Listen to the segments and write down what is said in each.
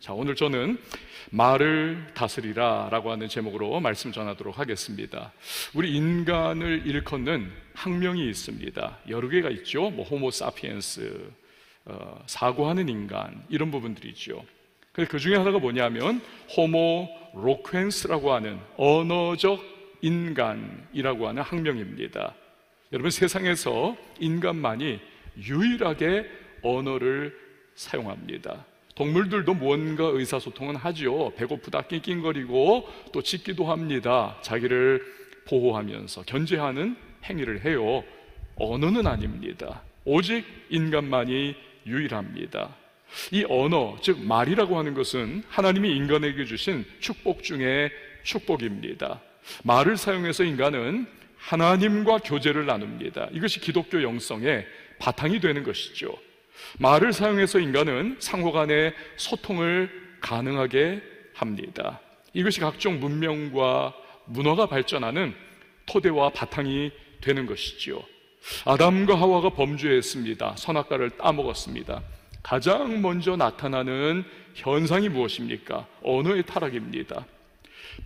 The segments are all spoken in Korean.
자, 오늘 저는 말을 다스리라 라고 하는 제목으로 말씀 전하도록 하겠습니다. 우리 인간을 일컫는 학명이 있습니다. 여러 개가 있죠. 호모 사피엔스, 사고하는 인간, 이런 부분들이 있죠. 그 중에 하나가 뭐냐면 호모 로퀘ን스라고 하는 언어적 인간이라고 하는 학명입니다. 여러분, 세상에서 인간만이 유일하게 언어를 사용합니다. 동물들도 뭔가 의사소통은 하죠. 배고프다 낑낑거리고 또 짖기도 합니다. 자기를 보호하면서 견제하는 행위를 해요. 언어는 아닙니다. 오직 인간만이 유일합니다. 이 언어, 즉 말이라고 하는 것은 하나님이 인간에게 주신 축복 중에 축복입니다. 말을 사용해서 인간은 하나님과 교제를 나눕니다. 이것이 기독교 영성의 바탕이 되는 것이죠. 말을 사용해서 인간은 상호간의 소통을 가능하게 합니다. 이것이 각종 문명과 문화가 발전하는 토대와 바탕이 되는 것이지요. 아담과 하와가 범죄했습니다. 선악과를 따먹었습니다. 가장 먼저 나타나는 현상이 무엇입니까? 언어의 타락입니다.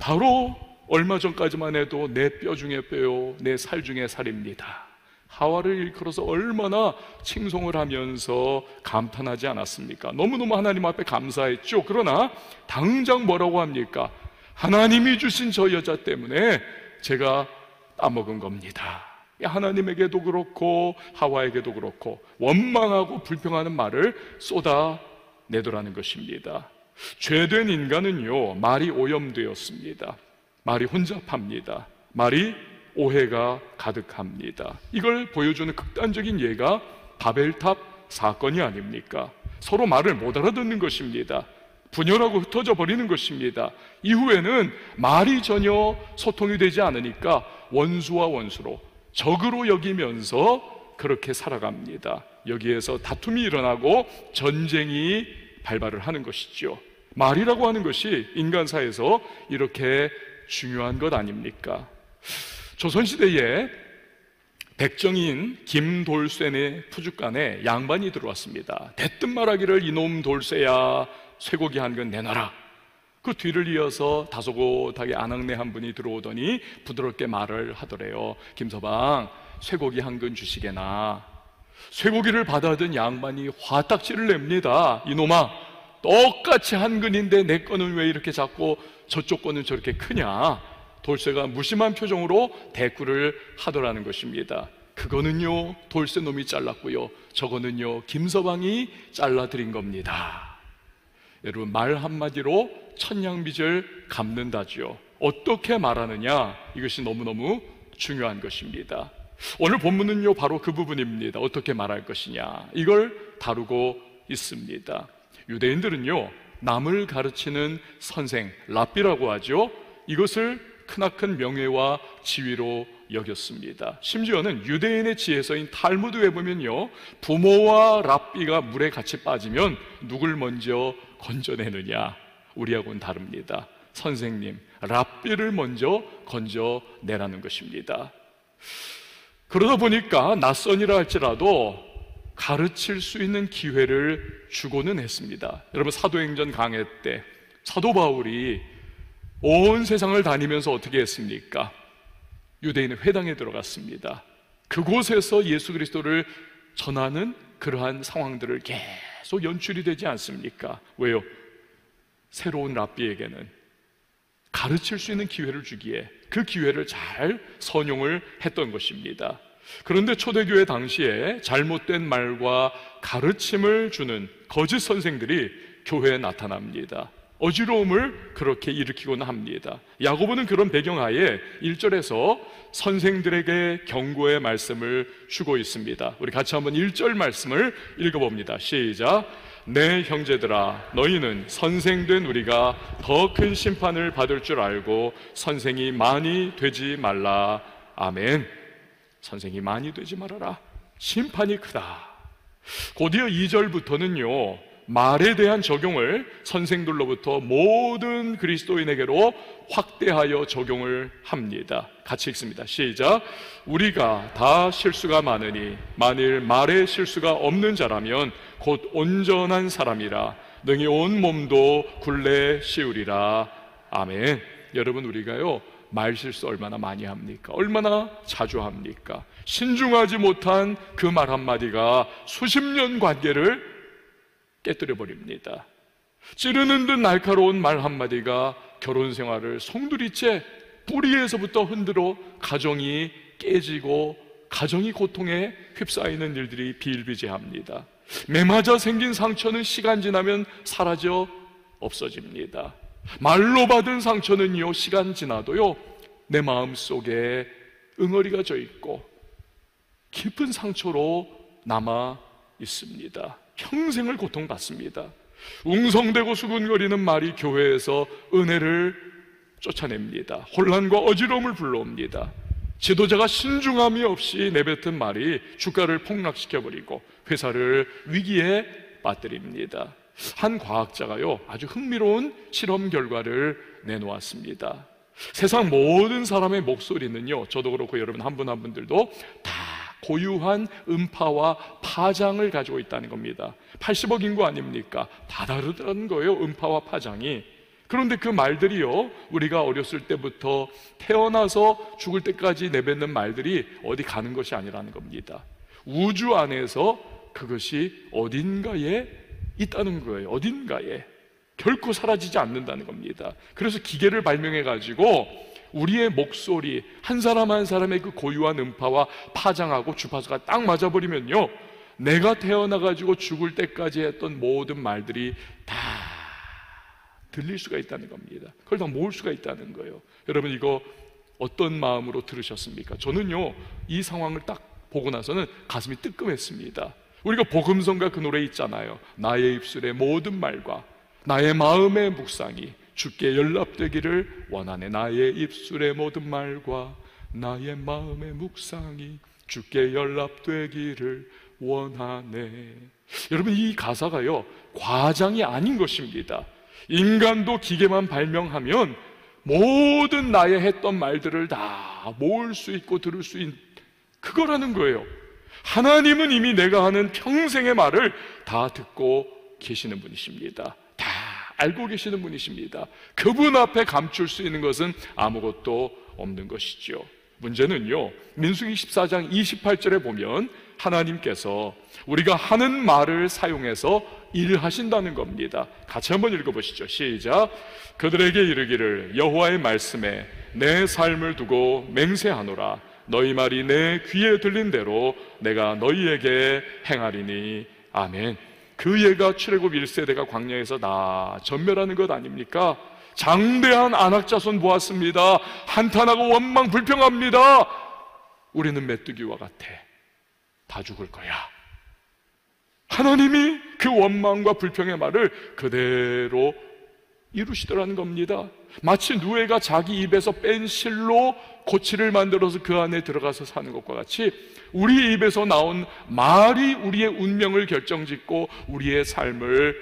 바로 얼마 전까지만 해도 내 뼈 중에 뼈요, 내 살 중에 살입니다. 하와를 일컬어서 얼마나 칭송을 하면서 감탄하지 않았습니까? 너무너무 하나님 앞에 감사했죠. 그러나 당장 뭐라고 합니까? 하나님이 주신 저 여자 때문에 제가 따먹은 겁니다. 하나님에게도 그렇고 하와에게도 그렇고 원망하고 불평하는 말을 쏟아내더라는 것입니다. 죄된 인간은요, 말이 오염되었습니다. 말이 혼잡합니다. 말이 오해가 가득합니다. 이걸 보여주는 극단적인 예가 바벨탑 사건이 아닙니까? 서로 말을 못 알아듣는 것입니다. 분열하고 흩어져 버리는 것입니다. 이후에는 말이 전혀 소통이 되지 않으니까 원수와 원수로, 적으로 여기면서 그렇게 살아갑니다. 여기에서 다툼이 일어나고 전쟁이 발발을 하는 것이죠. 말이라고 하는 것이 인간사에서 이렇게 중요한 것 아닙니까? 조선시대에 백정인 김돌쇠네 푸죽간에 양반이 들어왔습니다. 대뜸 말하기를 이놈 돌쇠야 쇠고기 한 근 내놔라. 그 뒤를 이어서 다소곳하게 아낙네 한 분이 들어오더니 부드럽게 말을 하더래요. 김서방, 쇠고기 한 근 주시게나. 쇠고기를 받아든 양반이 화딱지를 냅니다. 이놈아, 똑같이 한 근인데 내 거는 왜 이렇게 작고 저쪽 거는 저렇게 크냐? 돌쇠가 무심한 표정으로 대꾸를 하더라는 것입니다. 그거는요, 돌쇠 놈이 잘랐고요, 저거는요, 김서방이 잘라드린 겁니다. 여러분, 말 한마디로 천냥빚을 갚는다지요. 어떻게 말하느냐, 이것이 너무너무 중요한 것입니다. 오늘 본문은요, 바로 그 부분입니다. 어떻게 말할 것이냐, 이걸 다루고 있습니다. 유대인들은요, 남을 가르치는 선생, 랍비라고 하죠. 이것을 크나큰 명예와 지위로 여겼습니다. 심지어는 유대인의 지혜서인 탈무드에 보면요, 부모와 랍비가 물에 같이 빠지면 누굴 먼저 건져내느냐, 우리하고는 다릅니다. 선생님, 랍비를 먼저 건져내라는 것입니다. 그러다 보니까 낯선이라 할지라도 가르칠 수 있는 기회를 주고는 했습니다. 여러분, 사도행전 강해 때 사도 바울이 온 세상을 다니면서 어떻게 했습니까? 유대인의 회당에 들어갔습니다. 그곳에서 예수 그리스도를 전하는 그러한 상황들을 계속 연출이 되지 않습니까? 왜요? 새로운 랍비에게는 가르칠 수 있는 기회를 주기에 그 기회를 잘 선용을 했던 것입니다. 그런데 초대교회 당시에 잘못된 말과 가르침을 주는 거짓 선생들이 교회에 나타납니다. 어지러움을 그렇게 일으키곤 합니다. 야고보는 그런 배경하에 1절에서 선생들에게 경고의 말씀을 주고 있습니다. 우리 같이 한번 1절 말씀을 읽어봅니다. 시작. 내 형제들아, 너희는 선생된 우리가 더 큰 심판을 받을 줄 알고 선생이 많이 되지 말라. 아멘. 선생이 많이 되지 말아라. 심판이 크다. 곧이어 2절부터는요, 말에 대한 적용을 선생들로부터 모든 그리스도인에게로 확대하여 적용을 합니다. 같이 읽습니다. 시작. 우리가 다 실수가 많으니 만일 말에 실수가 없는 자라면 곧 온전한 사람이라 능히 온 몸도 굴레 씌우리라. 아멘. 여러분, 우리가요 말 실수 얼마나 많이 합니까? 얼마나 자주 합니까? 신중하지 못한 그 말 한마디가 수십 년 관계를 깨뜨려 버립니다. 찌르는 듯 날카로운 말 한마디가 결혼 생활을 송두리째 뿌리에서부터 흔들어 가정이 깨지고 가정이 고통에 휩싸이는 일들이 비일비재합니다. 매맞아 생긴 상처는 시간 지나면 사라져 없어집니다. 말로 받은 상처는요 시간 지나도요 내 마음속에 응어리가 져 있고 깊은 상처로 남아 있습니다. 평생을 고통받습니다. 웅성대고 수군거리는 말이 교회에서 은혜를 쫓아냅니다. 혼란과 어지러움을 불러옵니다. 지도자가 신중함이 없이 내뱉은 말이 주가를 폭락시켜버리고 회사를 위기에 빠뜨립니다. 한 과학자가요 아주 흥미로운 실험 결과를 내놓았습니다. 세상 모든 사람의 목소리는요, 저도 그렇고 여러분 한 분 한 분들도 다 고유한 음파와 파장을 가지고 있다는 겁니다. 80억 인구 아닙니까? 다 다르다는 거예요, 음파와 파장이. 그런데 그 말들이요 우리가 어렸을 때부터 태어나서 죽을 때까지 내뱉는 말들이 어디 가는 것이 아니라는 겁니다. 우주 안에서 그것이 어딘가에 있다는 거예요. 어딘가에. 결코 사라지지 않는다는 겁니다. 그래서 기계를 발명해 가지고 우리의 목소리 한 사람 한 사람의 그 고유한 음파와 파장하고 주파수가 딱 맞아버리면요 내가 태어나 가지고 죽을 때까지 했던 모든 말들이 다 들릴 수가 있다는 겁니다. 그걸 다 모을 수가 있다는 거예요. 여러분, 이거 어떤 마음으로 들으셨습니까? 저는요 이 상황을 딱 보고 나서는 가슴이 뜨끔했습니다. 우리가 복음성가 그 노래 있잖아요. 나의 입술의 모든 말과 나의 마음의 묵상이 주께 연락되기를 원하네. 나의 입술의 모든 말과 나의 마음의 묵상이 주께 연락되기를 원하네. 여러분, 이 가사가요 과장이 아닌 것입니다. 인간도 기계만 발명하면 모든 나의 했던 말들을 다 모을 수 있고 들을 수 있는 그거라는 거예요. 하나님은 이미 내가 하는 평생의 말을 다 듣고 계시는 분이십니다. 다 알고 계시는 분이십니다. 그분 앞에 감출 수 있는 것은 아무것도 없는 것이죠. 문제는요 민수기 14장 28절에 보면 하나님께서 우리가 하는 말을 사용해서 일하신다는 겁니다. 같이 한번 읽어보시죠. 시작. 그들에게 이르기를 여호와의 말씀에 내 삶을 두고 맹세하노라. 너희 말이 내 귀에 들린 대로 내가 너희에게 행하리니. 아멘. 그 예가 출애굽 1세대가 광야에서 다 전멸하는 것 아닙니까? 장대한 안악자손 보았습니다. 한탄하고 원망 불평합니다. 우리는 메뚜기와 같아. 다 죽을 거야. 하나님이 그 원망과 불평의 말을 그대로 이루시더라는 겁니다. 마치 누에가 자기 입에서 뺀 실로 고치를 만들어서 그 안에 들어가서 사는 것과 같이 우리 입에서 나온 말이 우리의 운명을 결정짓고 우리의 삶을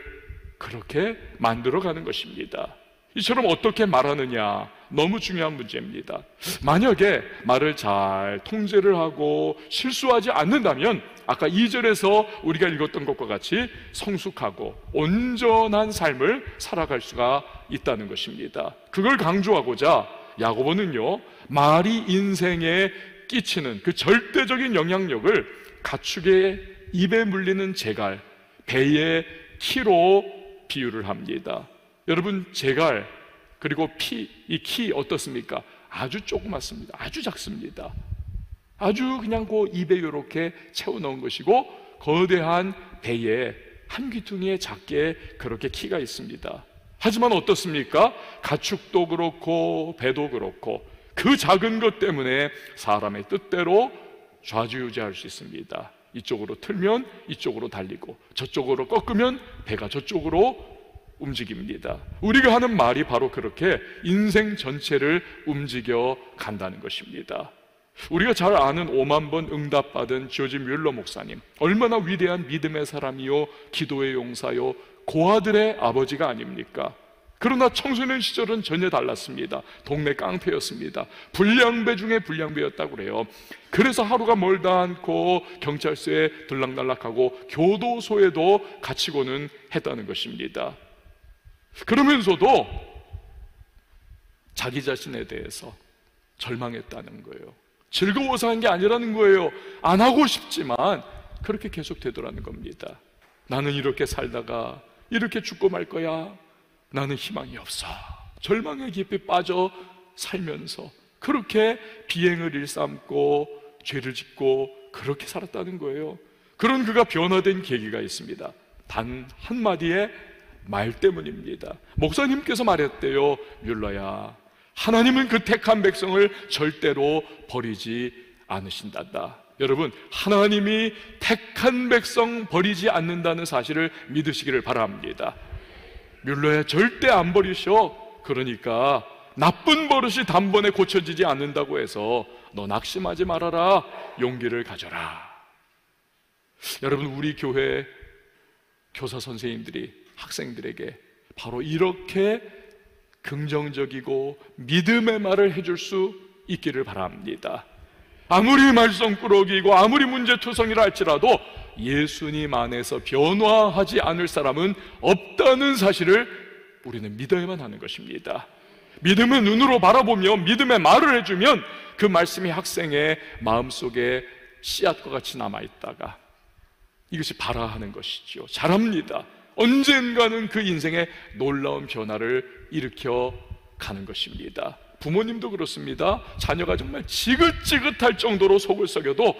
그렇게 만들어가는 것입니다. 이처럼 어떻게 말하느냐 너무 중요한 문제입니다. 만약에 말을 잘 통제를 하고 실수하지 않는다면 아까 2절에서 우리가 읽었던 것과 같이 성숙하고 온전한 삶을 살아갈 수가 있다는 것입니다. 그걸 강조하고자 야고보는요 말이 인생에 끼치는 그 절대적인 영향력을 가축의 입에 물리는 재갈, 배의 키로 비유를 합니다. 여러분, 재갈 그리고 피, 이 키 어떻습니까? 아주 조그맣습니다. 아주 작습니다. 아주 그냥 그 입에 이렇게 채워 넣은 것이고 거대한 배에 한 귀퉁이에 작게 그렇게 키가 있습니다. 하지만 어떻습니까? 가축도 그렇고 배도 그렇고 그 작은 것 때문에 사람의 뜻대로 좌지우지할 수 있습니다. 이쪽으로 틀면 이쪽으로 달리고 저쪽으로 꺾으면 배가 저쪽으로 움직입니다. 우리가 하는 말이 바로 그렇게 인생 전체를 움직여 간다는 것입니다. 우리가 잘 아는 5만 번 응답받은 조지 뮬러 목사님, 얼마나 위대한 믿음의 사람이요 기도의 용사요 고아들의 아버지가 아닙니까? 그러나 청소년 시절은 전혀 달랐습니다. 동네 깡패였습니다. 불량배 중에 불량배였다고 그래요. 그래서 하루가 멀다 않고 경찰서에 들락날락하고 교도소에도 갇히고는 했다는 것입니다. 그러면서도 자기 자신에 대해서 절망했다는 거예요. 즐거워서 한 게 아니라는 거예요. 안 하고 싶지만 그렇게 계속 되더라는 겁니다. 나는 이렇게 살다가 이렇게 죽고 말 거야. 나는 희망이 없어. 절망에 깊이 빠져 살면서 그렇게 비행을 일삼고 죄를 짓고 그렇게 살았다는 거예요. 그런 그가 변화된 계기가 있습니다. 단 한마디의 말 때문입니다. 목사님께서 말했대요. 뮬러야, 하나님은 그 택한 백성을 절대로 버리지 않으신단다. 여러분, 하나님이 택한 백성 버리지 않는다는 사실을 믿으시기를 바랍니다. 뮬러야, 절대 안 버리셔. 그러니까 나쁜 버릇이 단번에 고쳐지지 않는다고 해서 너 낙심하지 말아라. 용기를 가져라. 여러분, 우리 교회 교사 선생님들이 학생들에게 바로 이렇게 긍정적이고 믿음의 말을 해줄 수 있기를 바랍니다. 아무리 말썽꾸러기고 아무리 문제투성이라 할지라도 예수님 안에서 변화하지 않을 사람은 없다는 사실을 우리는 믿어야만 하는 것입니다. 믿음은 눈으로 바라보며 믿음의 말을 해주면 그 말씀이 학생의 마음속에 씨앗과 같이 남아있다가 이것이 발화하는 것이죠. 잘합니다. 언젠가는 그 인생에 놀라운 변화를 일으켜 가는 것입니다. 부모님도 그렇습니다. 자녀가 정말 지긋지긋할 정도로 속을 썩여도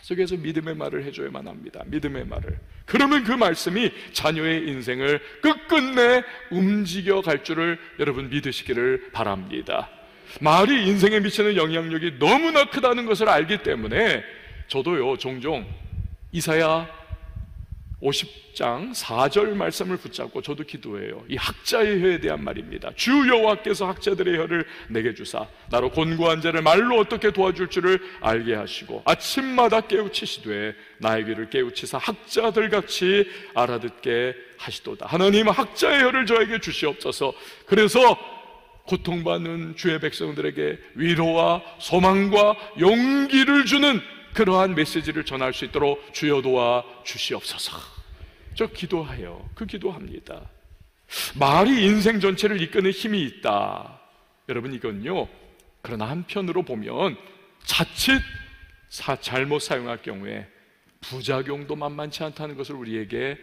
계속해서 믿음의 말을 해줘야만 합니다. 믿음의 말을. 그러면 그 말씀이 자녀의 인생을 끝끝내 움직여 갈 줄을 여러분 믿으시기를 바랍니다. 말이 인생에 미치는 영향력이 너무나 크다는 것을 알기 때문에 저도요, 종종 이사야 50장 4절 말씀을 붙잡고 저도 기도해요. 이 학자의 혀에 대한 말입니다. 주 여호와께서 학자들의 혀를 내게 주사 나로 곤고한 자를 말로 어떻게 도와줄 줄을 알게 하시고 아침마다 깨우치시되 나의 귀를 깨우치사 학자들같이 알아듣게 하시도다. 하나님, 학자의 혀를 저에게 주시옵소서. 그래서 고통받는 주의 백성들에게 위로와 소망과 용기를 주는 그러한 메시지를 전할 수 있도록 주여 도와 주시옵소서. 저 기도해요. 그 기도합니다. 말이 인생 전체를 이끄는 힘이 있다. 여러분, 이건요, 그러나 한편으로 보면 자칫 잘못 사용할 경우에 부작용도 만만치 않다는 것을 우리에게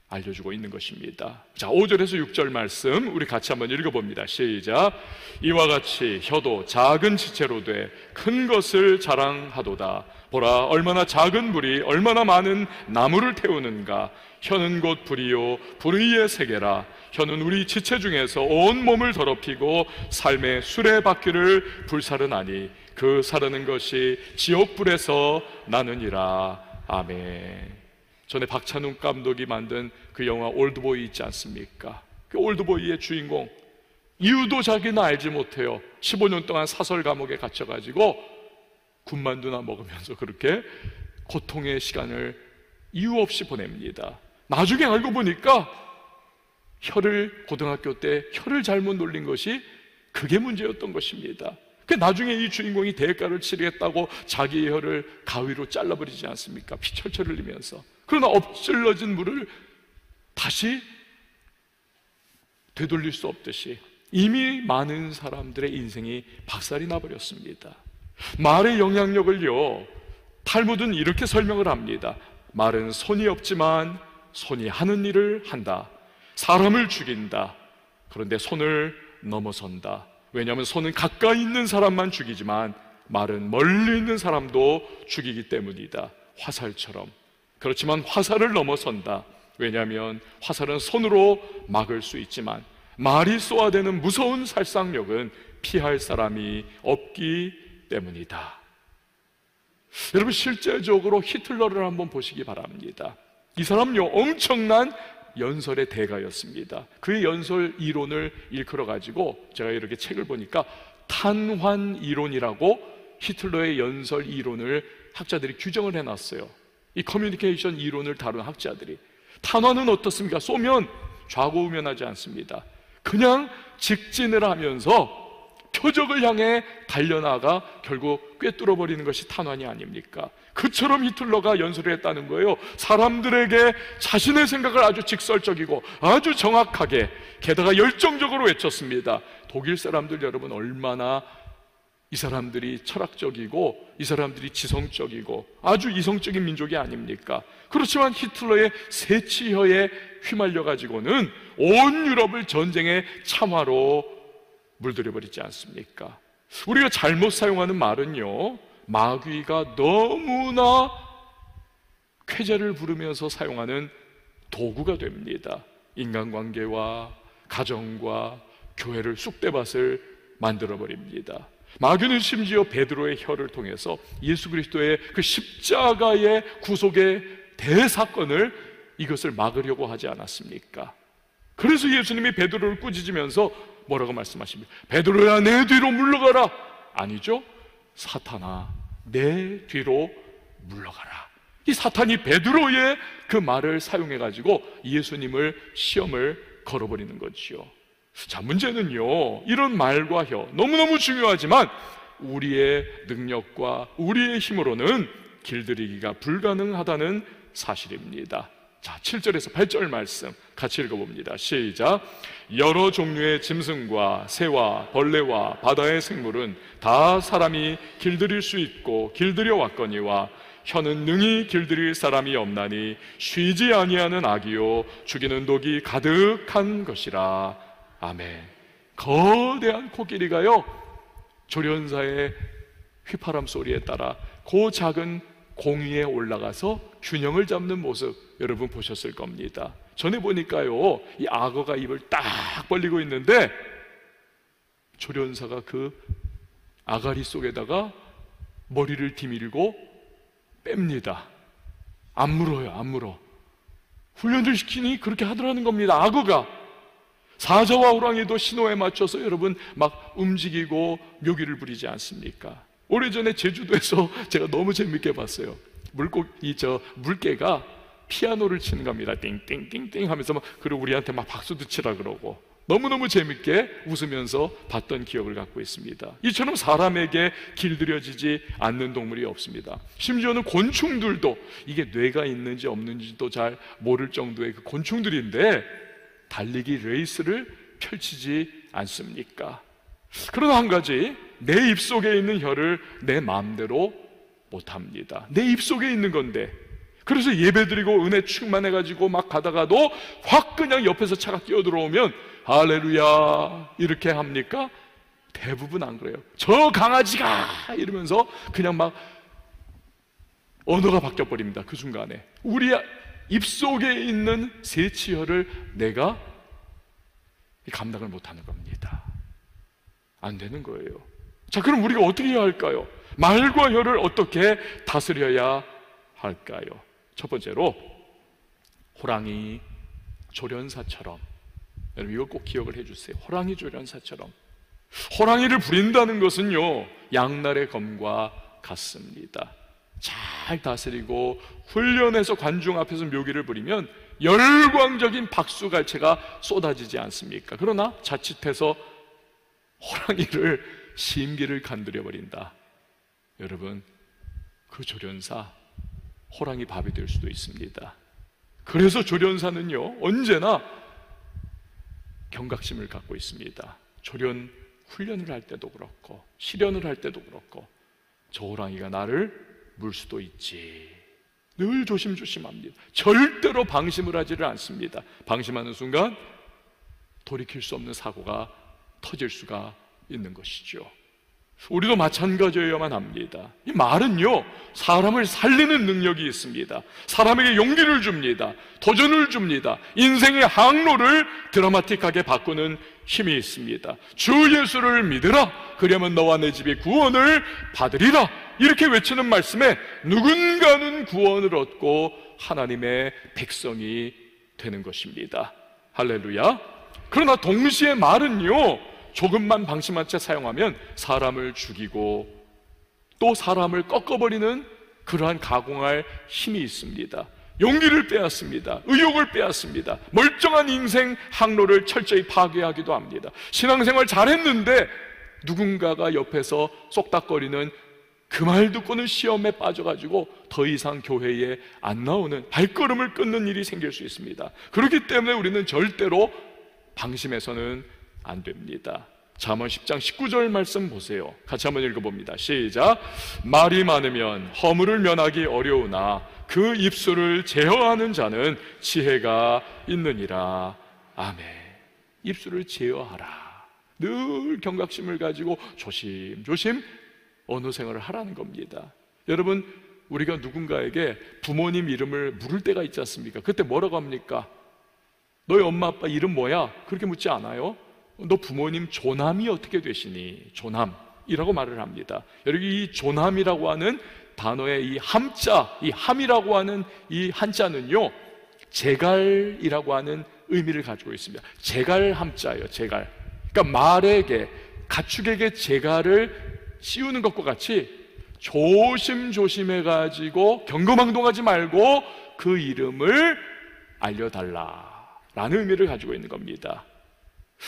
알려주고 있는 것입니다. 자, 5절에서 6절 말씀 우리 같이 한번 읽어봅니다. 시작. 이와 같이 혀도 작은 지체로 돼 큰 것을 자랑하도다. 보라, 얼마나 작은 불이 얼마나 많은 나무를 태우는가. 혀는 곧 불이요 불의의 세계라. 혀는 우리 지체 중에서 온 몸을 더럽히고 삶의 수레바퀴를 불사르나니 그 사르는 것이 지옥불에서 나느니라. 아멘. 전에 박찬욱 감독이 만든 그 영화 올드보이 있지 않습니까? 그 올드보이의 주인공, 이유도 자기는 알지 못해요. 15년 동안 사설 감옥에 갇혀가지고 군만두나 먹으면서 그렇게 고통의 시간을 이유 없이 보냅니다. 나중에 알고 보니까 고등학교 때 혀를 잘못 놀린 것이 그게 문제였던 것입니다. 나중에 이 주인공이 대가를 치르겠다고 자기의 혀를 가위로 잘라버리지 않습니까? 피 철철 흘리면서. 그러나 엎질러진 물을 다시 되돌릴 수 없듯이 이미 많은 사람들의 인생이 박살이 나버렸습니다. 말의 영향력을요, 탈무드는 이렇게 설명을 합니다. 말은 손이 없지만 손이 하는 일을 한다. 사람을 죽인다. 그런데 손을 넘어선다. 왜냐하면 손은 가까이 있는 사람만 죽이지만 말은 멀리 있는 사람도 죽이기 때문이다. 화살처럼. 그렇지만 화살을 넘어선다. 왜냐하면 화살은 손으로 막을 수 있지만 말이 쏘아대는 무서운 살상력은 피할 사람이 없기 때문이다. 여러분, 실제적으로 히틀러를 한번 보시기 바랍니다. 이 사람요, 엄청난 연설의 대가였습니다. 그의 연설 이론을 일컬어 가지고 제가 이렇게 책을 보니까 탄환 이론이라고 히틀러의 연설 이론을 학자들이 규정을 해놨어요. 이 커뮤니케이션 이론을 다룬 학자들이. 탄환은 어떻습니까? 쏘면 좌고우면하지 않습니다. 그냥 직진을 하면서 표적을 향해 달려나가 결국 꿰뚫어 버리는 것이 탄환이 아닙니까? 그처럼 히틀러가 연설을 했다는 거예요. 사람들에게 자신의 생각을 아주 직설적이고 아주 정확하게, 게다가 열정적으로 외쳤습니다. 독일 사람들 여러분, 얼마나 이 사람들이 철학적이고 이 사람들이 지성적이고 아주 이성적인 민족이 아닙니까? 그렇지만 히틀러의 새치혀에 휘말려 가지고는 온 유럽을 전쟁의 참화로 물들여버리지 않습니까? 우리가 잘못 사용하는 말은요, 마귀가 너무나 쾌재를 부르면서 사용하는 도구가 됩니다. 인간관계와 가정과 교회를 쑥대밭을 만들어버립니다. 마귀는 심지어 베드로의 혀를 통해서 예수 그리스도의 그 십자가의 구속의 대사건을, 이것을 막으려고 하지 않았습니까? 그래서 예수님이 베드로를 꾸짖으면서 뭐라고 말씀하십니까? 베드로야, 내 뒤로 물러가라. 아니죠. 사탄아, 내 뒤로 물러가라. 이 사탄이 베드로의 그 말을 사용해가지고 예수님을 시험을 걸어버리는 거지요. 자, 문제는요, 이런 말과 혀 너무너무 중요하지만 우리의 능력과 우리의 힘으로는 길들이기가 불가능하다는 사실입니다. 자, 7절에서 8절 말씀 같이 읽어봅니다. 시작. 여러 종류의 짐승과 새와 벌레와 바다의 생물은 다 사람이 길들일 수 있고 길들여 왔거니와 혀는 능히 길들일 사람이 없나니 쉬지 아니하는 악이요 죽이는 독이 가득한 것이라. 아멘. 거대한 코끼리가요, 조련사의 휘파람 소리에 따라 그 작은 공위에 올라가서 균형을 잡는 모습 여러분 보셨을 겁니다. 전에 보니까요, 이 악어가 입을 딱 벌리고 있는데 조련사가 그 아가리 속에다가 머리를 디밀고 뺍니다. 안 물어요, 안 물어. 훈련을 시키니 그렇게 하더라는 겁니다. 악어가. 사자와 호랑이도 신호에 맞춰서 여러분 막 움직이고 묘기를 부리지 않습니까? 오래전에 제주도에서 제가 너무 재밌게 봤어요. 물개가 피아노를 치는 겁니다. 띵띵띵띵 하면서 그리고 우리한테 막 박수도 치라 그러고 너무너무 재밌게 웃으면서 봤던 기억을 갖고 있습니다. 이처럼 사람에게 길들여지지 않는 동물이 없습니다. 심지어는 곤충들도 이게 뇌가 있는지 없는지도 잘 모를 정도의 그 곤충들인데 달리기 레이스를 펼치지 않습니까? 그러나 한 가지, 내 입속에 있는 혀를 내 마음대로 못합니다. 내 입속에 있는 건데, 그래서 예배드리고 은혜 충만해가지고 막 가다가도 확 그냥 옆에서 차가 끼어들어오면 할렐루야 이렇게 합니까? 대부분 안 그래요. 저 강아지가 이러면서 그냥 막 언어가 바뀌어버립니다. 그 순간에 우리 입속에 있는 새치혀를 내가 감당을 못하는 겁니다. 안 되는 거예요. 자, 그럼 우리가 어떻게 해야 할까요? 말과 혀를 어떻게 다스려야 할까요? 첫 번째로 호랑이 조련사처럼, 여러분 이거 꼭 기억을 해주세요. 호랑이 조련사처럼. 호랑이를 부린다는 것은요, 양날의 검과 같습니다. 잘 다스리고 훈련해서 관중 앞에서 묘기를 부리면 열광적인 박수갈채가 쏟아지지 않습니까? 그러나 자칫해서 호랑이를 심기를 간두려 버린다. 여러분, 그 조련사 호랑이 밥이 될 수도 있습니다. 그래서 조련사는요, 언제나 경각심을 갖고 있습니다. 조련 훈련을 할 때도 그렇고 실현을 할 때도 그렇고 저 호랑이가 나를 물 수도 있지. 늘 조심조심합니다. 절대로 방심을 하지를 않습니다. 방심하는 순간 돌이킬 수 없는 사고가 터질 수가 있는 것이죠. 우리도 마찬가지여야만 합니다. 이 말은요, 사람을 살리는 능력이 있습니다. 사람에게 용기를 줍니다. 도전을 줍니다. 인생의 항로를 드라마틱하게 바꾸는 힘이 있습니다. 주 예수를 믿으라. 그러면 너와 내 집이 구원을 받으리라. 이렇게 외치는 말씀에 누군가는 구원을 얻고 하나님의 백성이 되는 것입니다. 할렐루야. 그러나 동시에 말은요, 조금만 방심한 채 사용하면 사람을 죽이고 또 사람을 꺾어버리는 그러한 가공할 힘이 있습니다. 용기를 빼앗습니다. 의욕을 빼앗습니다. 멀쩡한 인생 항로를 철저히 파괴하기도 합니다. 신앙생활 잘했는데 누군가가 옆에서 쏙닥거리는 그 말 듣고는 시험에 빠져가지고 더 이상 교회에 안 나오는, 발걸음을 끊는 일이 생길 수 있습니다. 그렇기 때문에 우리는 절대로 방심해서는 안 됩니다. 잠언 10장 19절 말씀 보세요. 같이 한번 읽어봅니다. 시작. 말이 많으면 허물을 면하기 어려우나 그 입술을 제어하는 자는 지혜가 있느니라. 아멘. 입술을 제어하라. 늘 경각심을 가지고 조심조심 언어 생활을 하라는 겁니다. 여러분, 우리가 누군가에게 부모님 이름을 물을 때가 있지 않습니까? 그때 뭐라고 합니까? 너희 엄마 아빠 이름 뭐야? 그렇게 묻지 않아요? 너 부모님 조남이 어떻게 되시니? 조남이라고 말을 합니다. 여러분, 이 조남이라고 하는 단어의 이 함자, 이 함이라고 하는 이 한자는요, 제갈이라고 하는 의미를 가지고 있습니다. 제갈 함자예요. 제갈. 그러니까 말에게, 가축에게 제갈을 씌우는 것과 같이 조심조심해 가지고 경거망동하지 말고 그 이름을 알려달라라는 의미를 가지고 있는 겁니다.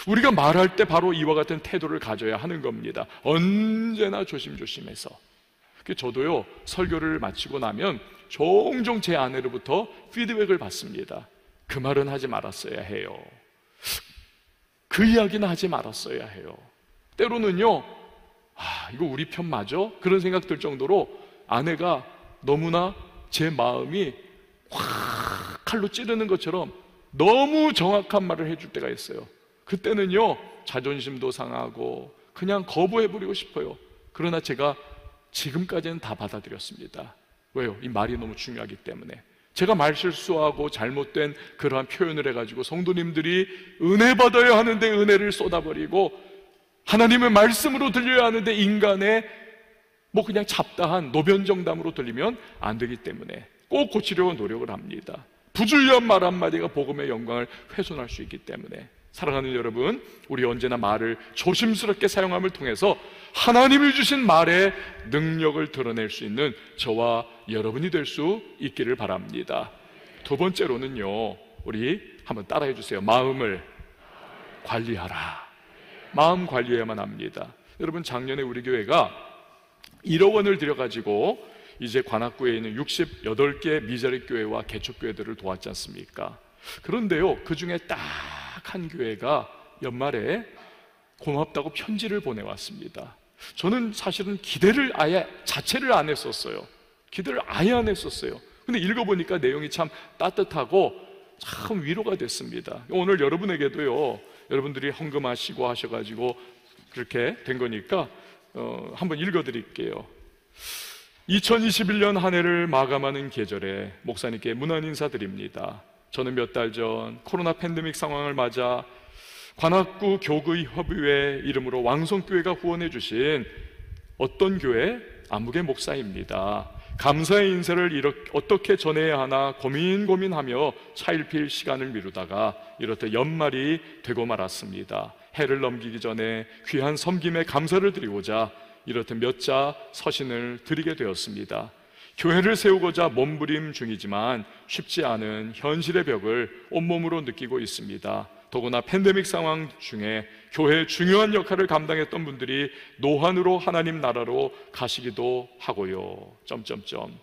우리가 말할 때 바로 이와 같은 태도를 가져야 하는 겁니다. 언제나 조심조심해서. 저도요, 설교를 마치고 나면 종종 제 아내로부터 피드백을 받습니다. 그 말은 하지 말았어야 해요. 그 이야기는 하지 말았어야 해요. 때로는요, 이거 우리 편 맞아? 그런 생각 들 정도로 아내가 너무나 제 마음이 확 칼로 찌르는 것처럼 너무 정확한 말을 해줄 때가 있어요. 그때는요, 자존심도 상하고 그냥 거부해버리고 싶어요. 그러나 제가 지금까지는 다 받아들였습니다. 왜요? 이 말이 너무 중요하기 때문에. 제가 말실수하고 잘못된 그러한 표현을 해가지고 성도님들이 은혜 받아야 하는데 은혜를 쏟아버리고, 하나님의 말씀으로 들려야 하는데 인간의 그냥 잡다한 노변정담으로 들리면 안 되기 때문에 꼭 고치려고 노력을 합니다. 부주의한 말 한마디가 복음의 영광을 훼손할 수 있기 때문에. 사랑하는 여러분, 우리 언제나 말을 조심스럽게 사용함을 통해서 하나님이 주신 말의 능력을 드러낼 수 있는 저와 여러분이 될 수 있기를 바랍니다. 두 번째로는요, 우리 한번 따라해 주세요. 마음을 관리하라. 마음 관리해야만 합니다. 여러분, 작년에 우리 교회가 1억 원을 들여가지고 이제 관악구에 있는 68개 미자립 교회와 개척교회들을 도왔지 않습니까? 그런데요, 그 중에 딱 한 교회가 연말에 고맙다고 편지를 보내왔습니다. 저는 사실은 기대를 아예 자체를 안 했었어요. 기대를 아예 안 했었어요. 근데 읽어보니까 내용이 참 따뜻하고 참 위로가 됐습니다. 오늘 여러분에게도요, 여러분들이 헌금하시고 하셔가지고 그렇게 된 거니까 한번 읽어드릴게요. 2021년 한 해를 마감하는 계절에 목사님께 문안 인사드립니다. 저는 몇 달 전 코로나 팬데믹 상황을 맞아 관악구 교구협의회 이름으로 왕성교회가 후원해 주신 어떤 교회 안무개 목사입니다. 감사의 인사를 어떻게 전해야 하나 고민하며 차일피일 시간을 미루다가 이렇게 연말이 되고 말았습니다. 해를 넘기기 전에 귀한 섬김에 감사를 드리고자 이렇듯 몇 자 서신을 드리게 되었습니다. 교회를 세우고자 몸부림 중이지만 쉽지 않은 현실의 벽을 온몸으로 느끼고 있습니다. 더구나 팬데믹 상황 중에 교회의 중요한 역할을 감당했던 분들이 노환으로 하나님 나라로 가시기도 하고요.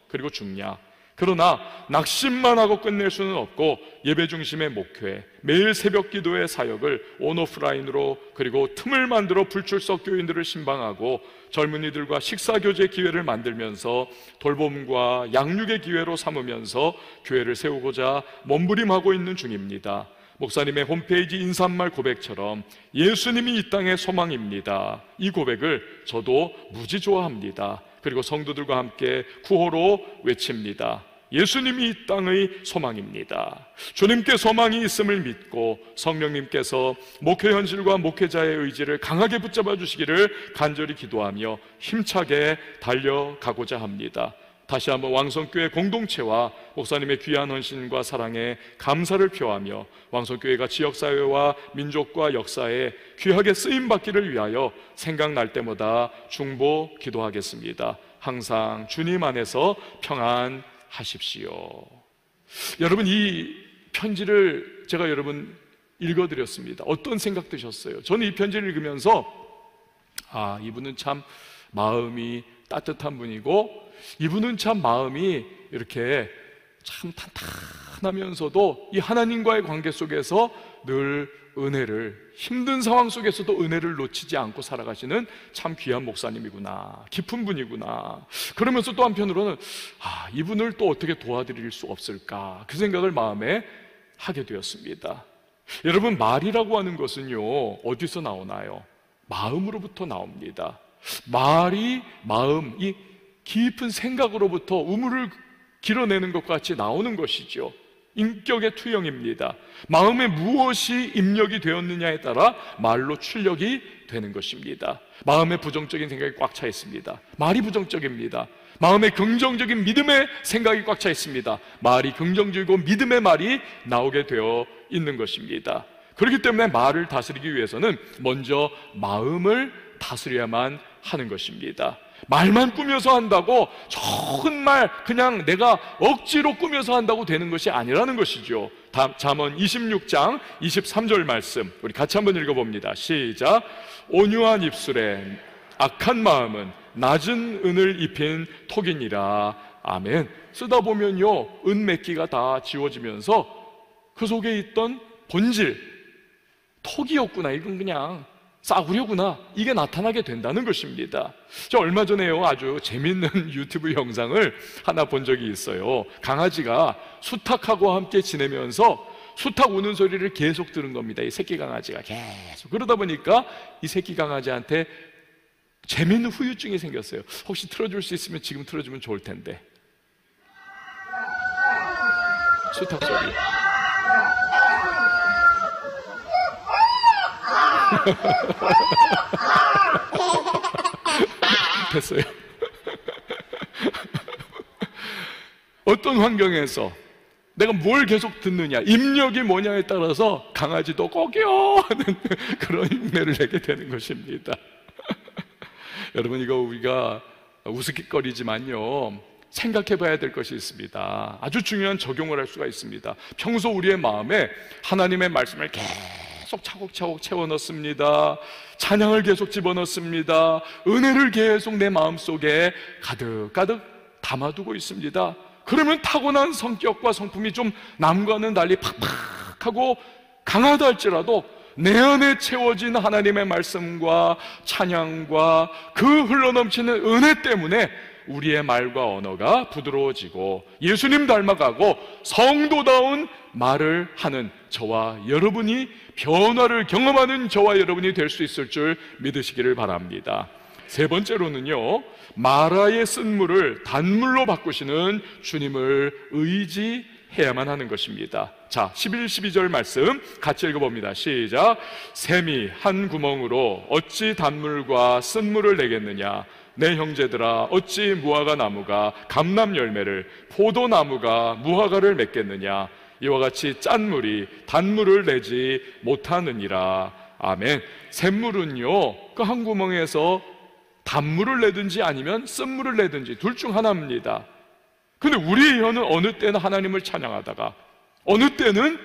그리고 중야. 그러나 낙심만 하고 끝낼 수는 없고 예배 중심의 목회, 매일 새벽 기도의 사역을 온오프라인으로 그리고 틈을 만들어 불출석 교인들을 신방하고 젊은이들과 식사교제 기회를 만들면서 돌봄과 양육의 기회로 삼으면서 교회를 세우고자 몸부림하고 있는 중입니다. 목사님의 홈페이지 인사말 고백처럼 예수님이 이 땅의 소망입니다. 이 고백을 저도 무지 좋아합니다. 그리고 성도들과 함께 구호로 외칩니다. 예수님이 이 땅의 소망입니다. 주님께 소망이 있음을 믿고 성령님께서 목회 현실과 목회자의 의지를 강하게 붙잡아 주시기를 간절히 기도하며 힘차게 달려가고자 합니다. 다시 한번 왕성교회 공동체와 목사님의 귀한 헌신과 사랑에 감사를 표하며 왕성교회가 지역사회와 민족과 역사에 귀하게 쓰임받기를 위하여 생각날 때마다 중보 기도하겠습니다. 항상 주님 안에서 평안하십시오. 여러분, 이 편지를 제가 여러분 읽어드렸습니다. 어떤 생각 드셨어요? 저는 이 편지를 읽으면서 이분은 참 마음이 따뜻한 분이고, 이분은 참 마음이 이렇게 참 탄탄하면서도 이 하나님과의 관계 속에서 늘 은혜를, 힘든 상황 속에서도 은혜를 놓치지 않고 살아가시는 참 귀한 목사님이구나, 깊은 분이구나. 그러면서 또 한편으로는 이분을 또 어떻게 도와드릴 수 없을까, 그 생각을 마음에 하게 되었습니다. 여러분, 말이라고 하는 것은요, 어디서 나오나요? 마음으로부터 나옵니다. 말이 마음, 이 깊은 생각으로부터 우물을 길어내는 것과 같이 나오는 것이죠. 인격의 투영입니다. 마음에 무엇이 입력이 되었느냐에 따라 말로 출력이 되는 것입니다. 마음에 부정적인 생각이 꽉 차 있습니다. 말이 부정적입니다. 마음에 긍정적인 믿음의 생각이 꽉 차 있습니다. 말이 긍정적이고 믿음의 말이 나오게 되어 있는 것입니다. 그렇기 때문에 말을 다스리기 위해서는 먼저 마음을 다스려야만 하는 것입니다. 말만 꾸며서 한다고, 좋은 말 그냥 내가 억지로 꾸며서 한다고 되는 것이 아니라는 것이죠. 잠언 26장 23절 말씀 우리 같이 한번 읽어봅니다. 시작. 온유한 입술에 악한 마음은 낮은 은을 입힌 톡이니라. 아멘. 쓰다 보면요, 은 몇 개가 다 지워지면서 그 속에 있던 본질, 톡이었구나, 이건 그냥 싸구려구나, 이게 나타나게 된다는 것입니다. 저 얼마 전에요, 아주 재밌는 유튜브 영상을 하나 본 적이 있어요. 강아지가 수탉하고 함께 지내면서 수탉 우는 소리를 계속 들은 겁니다. 이 새끼 강아지가 계속. 그러다 보니까 이 새끼 강아지한테 재밌는 후유증이 생겼어요. 혹시 틀어줄 수 있으면 지금 틀어주면 좋을 텐데. 수탉 소리. 됐어요. 어떤 환경에서 내가 뭘 계속 듣느냐, 입력이 뭐냐에 따라서 강아지도 꺼겨 하는 그런 흉내를 내게 되는 것입니다. 여러분, 이거 우리가 우스갯거리지만요, 생각해 봐야 될 것이 있습니다. 아주 중요한 적용을 할 수가 있습니다. 평소 우리의 마음에 하나님의 말씀을 계속 차곡차곡 채워 넣습니다. 찬양을 계속 집어넣습니다. 은혜를 계속 내 마음속에 가득가득 담아두고 있습니다. 그러면 타고난 성격과 성품이 좀 남과는 달리 팍팍하고 강하다 할지라도 내 안에 채워진 하나님의 말씀과 찬양과 그 흘러넘치는 은혜 때문에 우리의 말과 언어가 부드러워지고 예수님 닮아가고 성도다운 말을 하는 저와 여러분이, 변화를 경험하는 저와 여러분이 될 수 있을 줄 믿으시기를 바랍니다. 세 번째로는요, 마라의 쓴물을 단물로 바꾸시는 주님을 의지해야만 하는 것입니다. 자, 11, 12절 말씀 같이 읽어봅니다. 시작. 샘이 한 구멍으로 어찌 단물과 쓴물을 내겠느냐. 내 형제들아, 어찌 무화과 나무가 감람 열매를, 포도나무가 무화과를 맺겠느냐. 이와 같이 짠 물이 단물을 내지 못하느니라. 아멘. 샘물은요, 그 한 구멍에서 단물을 내든지 아니면 쓴물을 내든지 둘 중 하나입니다. 근데 우리의 혀는 어느 때는 하나님을 찬양하다가 어느 때는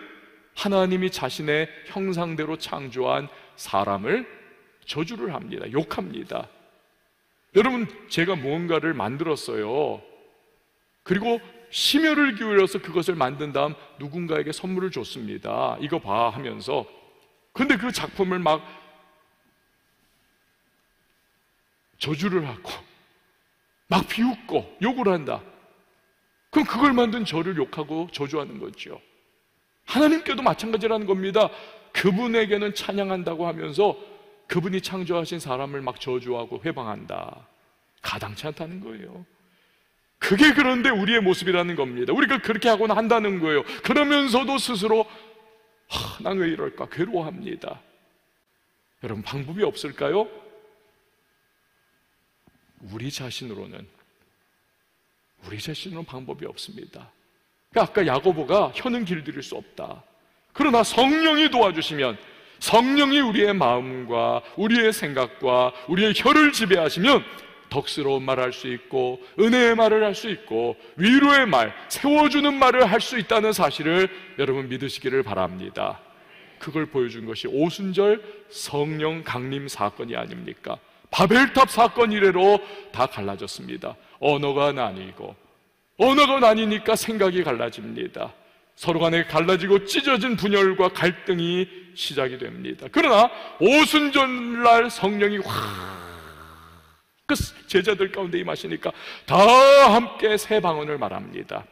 하나님이 자신의 형상대로 창조한 사람을 저주를 합니다. 욕합니다. 여러분, 제가 무언가를 만들었어요. 그리고 심혈을 기울여서 그것을 만든 다음 누군가에게 선물을 줬습니다. 이거 봐 하면서. 근데 그 작품을 막 저주를 하고 막 비웃고 욕을 한다. 그럼 그걸 만든 저를 욕하고 저주하는 거죠. 하나님께도 마찬가지라는 겁니다. 그분에게는 찬양한다고 하면서 그분이 창조하신 사람을 막 저주하고 회방한다. 가당치 않다는 거예요. 그게 그런데 우리의 모습이라는 겁니다. 우리가 그렇게 하고는 한다는 거예요. 그러면서도 스스로 난 왜 이럴까 괴로워합니다. 여러분, 방법이 없을까요? 우리 자신으로는 방법이 없습니다. 아까 야고보가 혀는 길들일 수 없다. 그러나 성령이 도와주시면, 성령이 우리의 마음과 우리의 생각과 우리의 혀를 지배하시면 덕스러운 말을 할 수 있고 은혜의 말을 할 수 있고 위로의 말, 세워주는 말을 할 수 있다는 사실을 여러분 믿으시기를 바랍니다. 그걸 보여준 것이 오순절 성령 강림 사건이 아닙니까? 바벨탑 사건 이래로 다 갈라졌습니다. 언어가 나뉘니까 생각이 갈라집니다. 서로 간에 갈라지고 찢어진 분열과 갈등이 시작이 됩니다. 그러나 오순절날 성령이 그 제자들 가운데 임하시니까 다 함께 새 방언을 말합니다.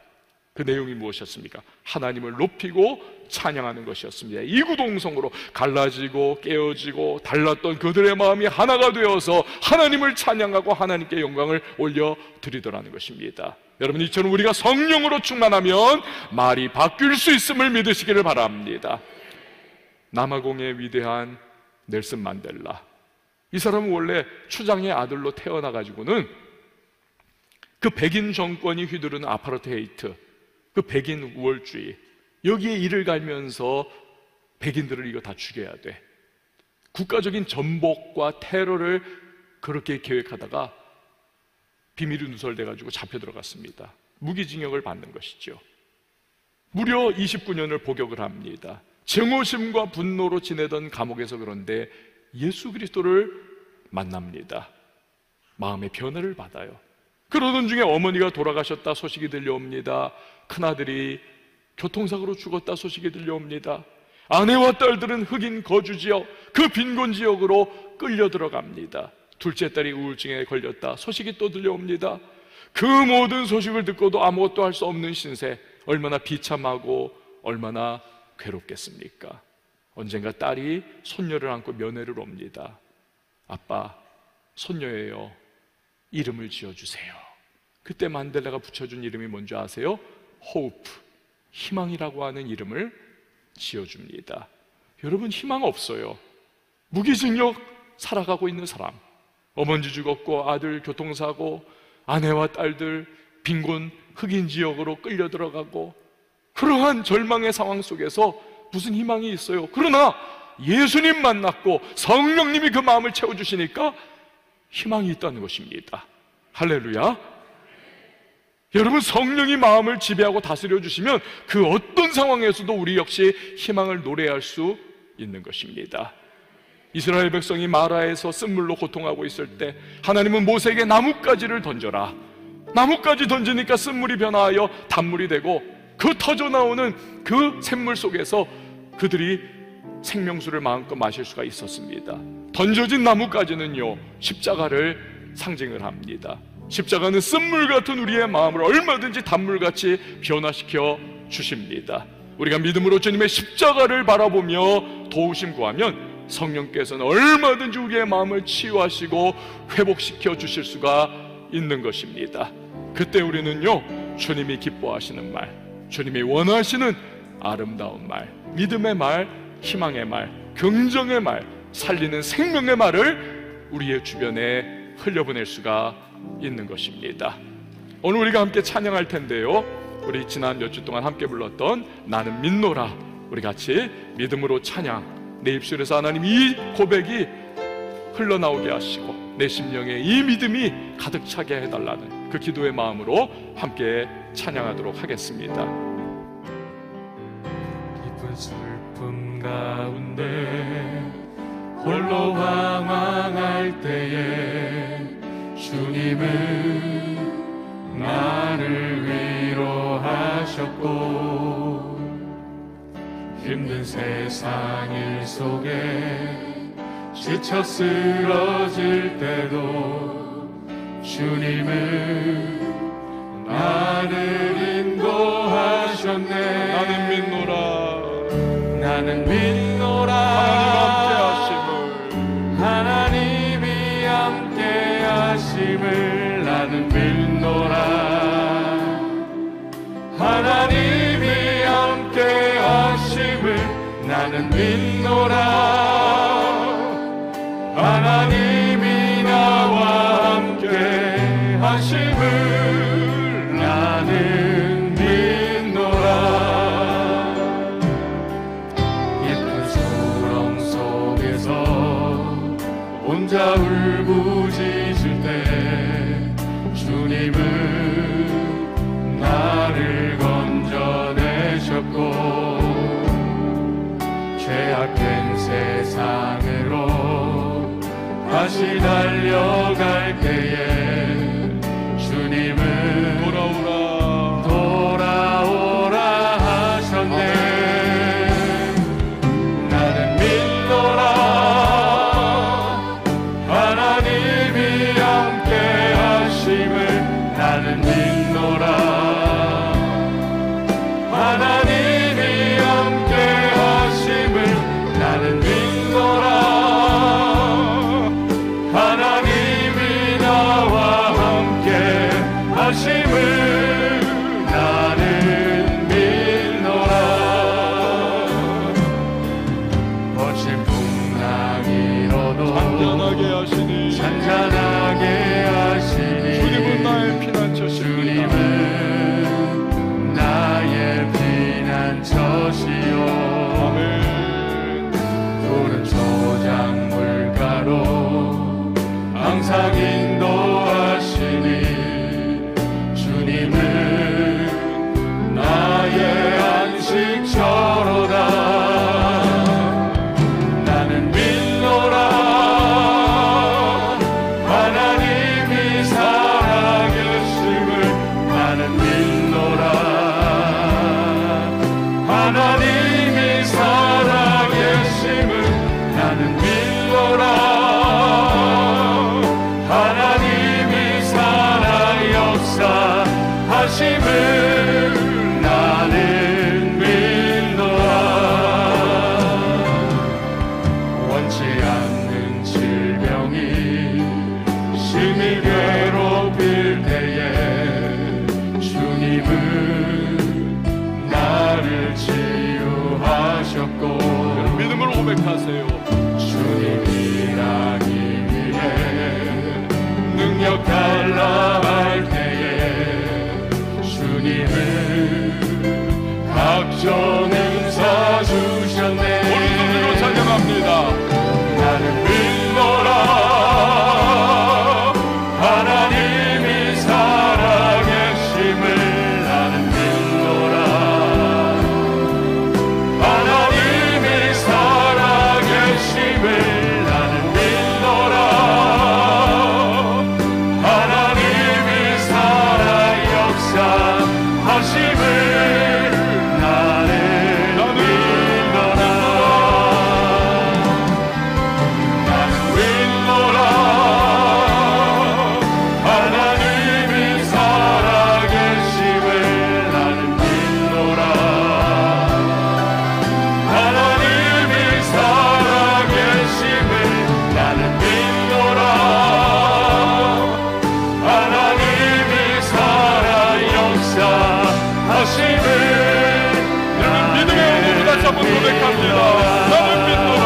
그 내용이 무엇이었습니까? 하나님을 높이고 찬양하는 것이었습니다. 이구동성으로 갈라지고 깨어지고 달랐던 그들의 마음이 하나가 되어서 하나님을 찬양하고 하나님께 영광을 올려드리더라는 것입니다. 여러분, 이처럼 우리가 성령으로 충만하면 말이 바뀔 수 있음을 믿으시기를 바랍니다. 남아공의 위대한 넬슨 만델라, 이 사람은 원래 추장의 아들로 태어나가지고는 그 백인 정권이 휘두르는 아파르테이트, 그 백인 우월주의, 여기에 이를 갈면서 백인들을 이거 다 죽여야 돼, 국가적인 전복과 테러를 그렇게 계획하다가 비밀이 누설돼가지고 잡혀 들어갔습니다. 무기징역을 받는 것이죠. 무려 29년을 복역을 합니다. 증오심과 분노로 지내던 감옥에서 그런데 예수 그리스도를 만납니다. 마음의 변화를 받아요. 그러던 중에 어머니가 돌아가셨다 소식이 들려옵니다. 큰아들이 교통사고로 죽었다 소식이 들려옵니다. 아내와 딸들은 흑인 거주지역, 그 빈곤지역으로 끌려 들어갑니다. 둘째 딸이 우울증에 걸렸다 소식이 또 들려옵니다. 그 모든 소식을 듣고도 아무것도 할 수 없는 신세, 얼마나 비참하고 얼마나 괴롭겠습니까? 언젠가 딸이 손녀를 안고 면회를 옵니다. 아빠, 손녀예요. 이름을 지어주세요. 그때 만델라가 붙여준 이름이 뭔지 아세요? 호프, 희망이라고 하는 이름을 지어줍니다. 여러분, 희망 없어요. 무기징역 살아가고 있는 사람, 어머니 죽었고 아들 교통사고, 아내와 딸들 빈곤 흑인 지역으로 끌려 들어가고, 그러한 절망의 상황 속에서 무슨 희망이 있어요? 그러나 예수님 만났고 성령님이 그 마음을 채워주시니까 희망이 있다는 것입니다. 할렐루야. 여러분, 성령이 마음을 지배하고 다스려 주시면 그 어떤 상황에서도 우리 역시 희망을 노래할 수 있는 것입니다. 이스라엘 백성이 마라에서 쓴물로 고통하고 있을 때 하나님은 모세에게 나뭇가지를 던져라. 나뭇가지 던지니까 쓴물이 변화하여 단물이 되고 그 터져 나오는 그 샘물 속에서 그들이 생명수를 마음껏 마실 수가 있었습니다. 던져진 나뭇가지는요, 십자가를 상징을 합니다. 십자가는 쓴물 같은 우리의 마음을 얼마든지 단물같이 변화시켜 주십니다. 우리가 믿음으로 주님의 십자가를 바라보며 도우심 구하면 성령께서는 얼마든지 우리의 마음을 치유하시고 회복시켜 주실 수가 있는 것입니다. 그때 우리는요, 주님이 기뻐하시는 말, 주님이 원하시는 아름다운 말, 믿음의 말, 희망의 말, 긍정의 말, 살리는 생명의 말을 우리의 주변에 흘려보낼 수가 있는 것입니다. 오늘 우리가 함께 찬양할 텐데요, 우리 지난 몇 주 동안 함께 불렀던 나는 믿노라, 우리 같이 믿음으로 찬양, 내 입술에서 하나님 이 고백이 흘러나오게 하시고 내 심령에 이 믿음이 가득 차게 해달라는 그 기도의 마음으로 함께 찬양하도록 하겠습니다. 깊은 슬픔 가운데 홀로 방황할 때에 주님은 나를 위로하셨고, 힘든 세상 일 속에 지쳐 쓰러질 때도 주님은 나를 인도하셨네. 나는 믿노라, 나는 믿노라, 하나님이 함께 하심을. 나는 믿노라, 하나님이 함께 하심을. 나는 믿노라, 하나님이 나와 함께 하심을. 나는 믿노라. 깊은 소름 속에서 혼자 울부짖을 때 다시 달려갈 때에 주님은 돌아오라 하셨네. 나는 믿노라 하나님이 함께 하심을. 나는 믿노라 하나님이 함께 하심을. 나는 믿노라 하나님이 나와 함께 하심을. 나는 믿노라. 거친 풍랑이 일어도 잔잔하게 하시니 잔잔하게 하시니 주님은 나의 피난처시니 주님은 나의 피난처시요. 아멘. 푸른 초장물가로 항상 인도하시니 주님은 나의 안식처로다. 나는 믿노라 하나님이 살아계심을. 나는 믿노라 하나님이 살아계심을. 나는 믿노라 하나님이 살아 역사하심을. 나는 믿노라. 원치 않는 질병이 심히 괴롭힐 때에 주님은 나를 치유하셨고. 믿음을 고백하세요. 주님 일하기 위해 능력 달라 할 때에 주님은 각종 은사 주셨네. 오른손으로 찬양합니다. 나는 믿노라 하나님이 살아계심을. 나는 믿노라 하나님이 살아계심을. 나는 믿노라 하나님이 살아 역사하심을. 나는 믿노라 나는 믿노라 하나님이 살아계심을. 나는 믿노라 하나님이 살아계심을. 나는 믿노라 하나님이 살아 역사하심을. 여러분 믿음의 영으로 다시 한번 고백합니다. 나는 믿노라.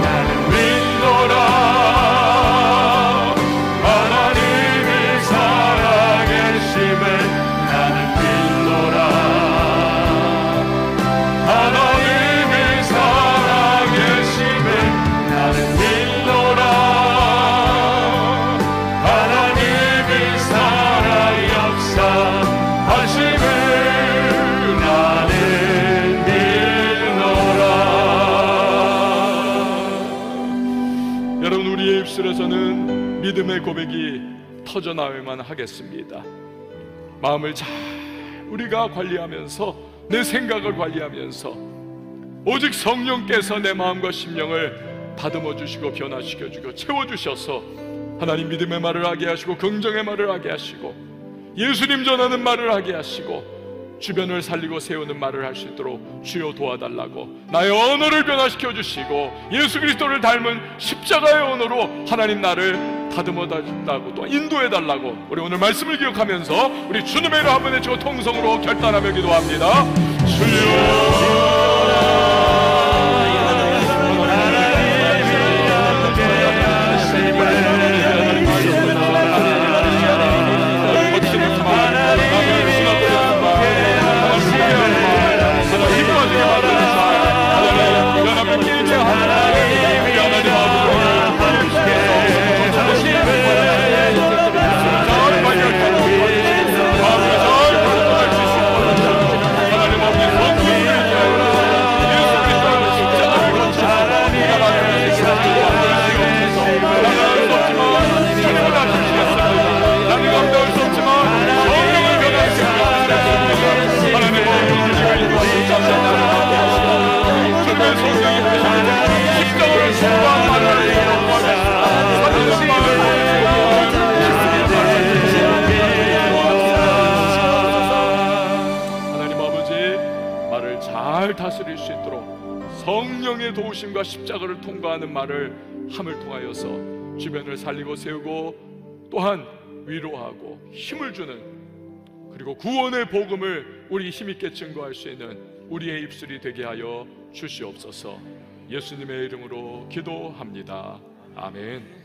나는 믿노라 하나님이 살아계심을. 나는 믿노라 하나님이 살아계심을. 나는 믿노라 하나님이 살아 역사하심을. 나는 믿노라. 여러분 우리의 입술에서는 믿음의 고백이 터져나와야만 하겠습니다. 마음을 잘 우리가 관리하면서 내 생각을 관리하면서 오직 성령께서 내 마음과 심령을 다듬어 주시고 변화시켜 주고 채워 주셔서 하나님 믿음의 말을 하게 하시고 긍정의 말을 하게 하시고 예수님 전하는 말을 하게 하시고 주변을 살리고 세우는 말을 할 수 있도록 주여 도와달라고 나의 언어를 변화시켜 주시고 예수 그리스도를 닮은 십자가의 언어로 하나님 나를 다듬어 달라고 또 인도해 달라고 우리 오늘 말씀을 기억하면서 우리 주님의 이름 한번 외치고 통성으로 결단하며 기도합니다. 주여 성령의 도우심과 십자가를 통과하는 말을 함을 통하여서 주변을 살리고 세우고 또한 위로하고 힘을 주는, 그리고 구원의 복음을 우리 힘있게 증거할 수 있는 우리의 입술이 되게 하여 주시옵소서. 예수님의 이름으로 기도합니다. 아멘.